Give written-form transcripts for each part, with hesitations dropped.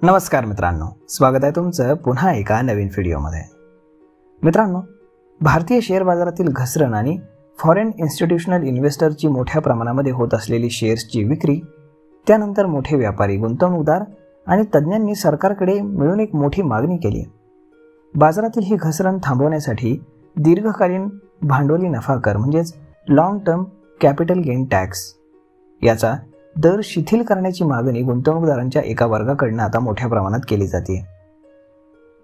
नमस्कार मित्रांनो, स्वागत आहे तुमचं पुन्हा एका नवीन व्हिडिओमध्ये। मित्रांनो, भारतीय शेअर बाजारातील घसरण आणि फॉरेन इन्स्टिट्यूशनल इन्व्हेस्टरची मोठ्या प्रमाणामध्ये होत असलेली शेअर्सची विक्री, त्यानंतर मोठे व्यापारी, गुंतवणूकदार आणि तज्ञांनी सरकारकडे मिळून एक मोठी मागणी केली। बाजारातील ही घसरण थांबवण्यासाठी दीर्घकालीन भांडवली नफा कर म्हणजेच long term capital gain tax याचा दर शिथिल करण्याची मागणी गुंतवणूकदारांच्या एका वर्गाकडून आता मोठ्या प्रमाणात केली जाते।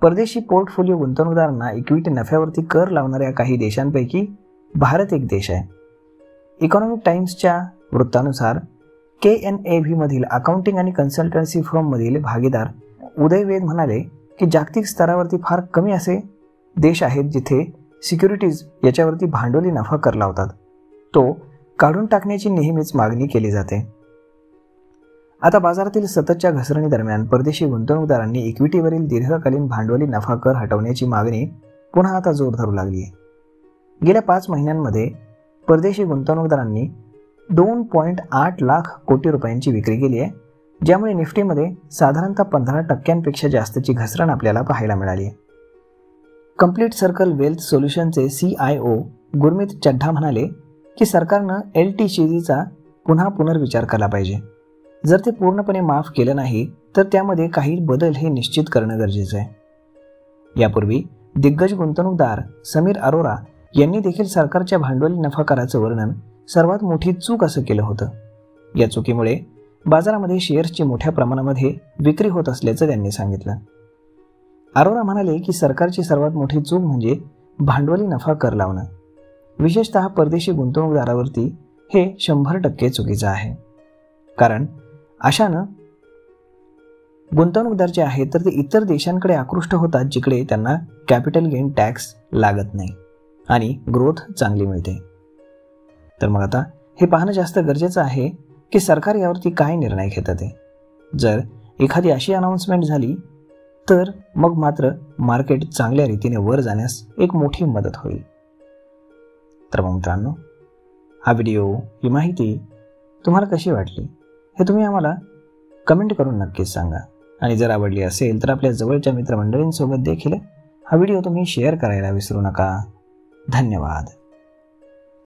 परदेशी पोर्टफोलिओ गुंतवणूकदारांना इक्विटी नफ्यावरती कर लावणाऱ्या काही देशांपैकी भारत एक देश आहे। इकॉनॉमिक टाइम्सच्या वृत्तानुसार KNAV मधील अकाउंटिंग आणि कन्सल्टन्सी फर्ममधील भागीदार उदय वेद म्हणाले की जागतिक स्तरावरती फार कमी असे देश आहेत जिथे सिक्युरिटीज याच्यावरती भांडवली नफा कर लावतात, तो काढून टाकण्याची नेहमीच मागणी केली जाते। आता बाजारातील सततच्या घसरणी दरम्यान परदेशी गुंतवणूकदारांनी इक्विटीवरील दीर्घकालीन भांडवली नफा कर हटवण्याची मागणी पुन्हा आता जोर धरू लागली आहे। गेल्या 5 महिन्यांमध्ये परदेशी गुंतवणूकदारांनी 2.8 लाख कोटी रुपयांची विक्री केली आहे, ज्यामुळे निफ्टीमध्ये साधारणतः 15% जास्तची घसरण आपल्याला पाहायला मिळाली आहे। कंप्लीट सर्कल वेल्थ सोल्युशनचे CIO गुरमीत चड्ढा म्हणाले की सरकारनं LTCGचा पुन्हा पुनर्विचार केला पाहिजे। जर ते पूर्णपणे माफ केलं नाही तर त्यामध्ये काही बदल हे निश्चित करणं गरजेचं आहे। यापूर्वी दिग्गज गुंतवणूकदार समीर अरोरा यांनी देखील सरकारच्या भांडवली नफा कराचं वर्णन सर्वात मोठी चूक असं केलं होतं। या चुकीमुळे बाजारामध्ये शेअर्सची मोठ्या प्रमाणामध्ये विक्री होत असल्याचं त्यांनी सांगितलं। अरोरा म्हणाले की सरकारची सर्वात मोठी चूक म्हणजे भांडवली नफा कर लावणं, विशेषतः परदेशी गुंतवणूकदारावरती हे 100% चुकीचं आहे। कारण अशानं गुंतवणूकदार जे आहेत तर ते इतर देशांकडे आकृष्ट होतात जिकडे त्यांना कॅपिटल गेन टॅक्स लागत नाही आणि ग्रोथ चांगली मिळते। तर मग आता हे पाहणं जास्त गरजेचं आहे की सरकार यावरती काय निर्णय घेतं ते। जर एखादी अशी अनाउन्समेंट झाली तर मग मात्र मार्केट चांगल्या रीतीने वर जाण्यास एक मोठी मदत होईल। तर मग मित्रांनो, हा व्हिडिओ, ही माहिती तुम्हाला कशी वाटली हे तुम्ही आम्हाला कमेंट करून नक्कीच सांगा। आणि जर आवडली असेल तर आपल्या जवळच्या मित्रमंडळींसोबत देखील हा व्हिडिओ तुम्ही शेअर करायला विसरू नका। धन्यवाद।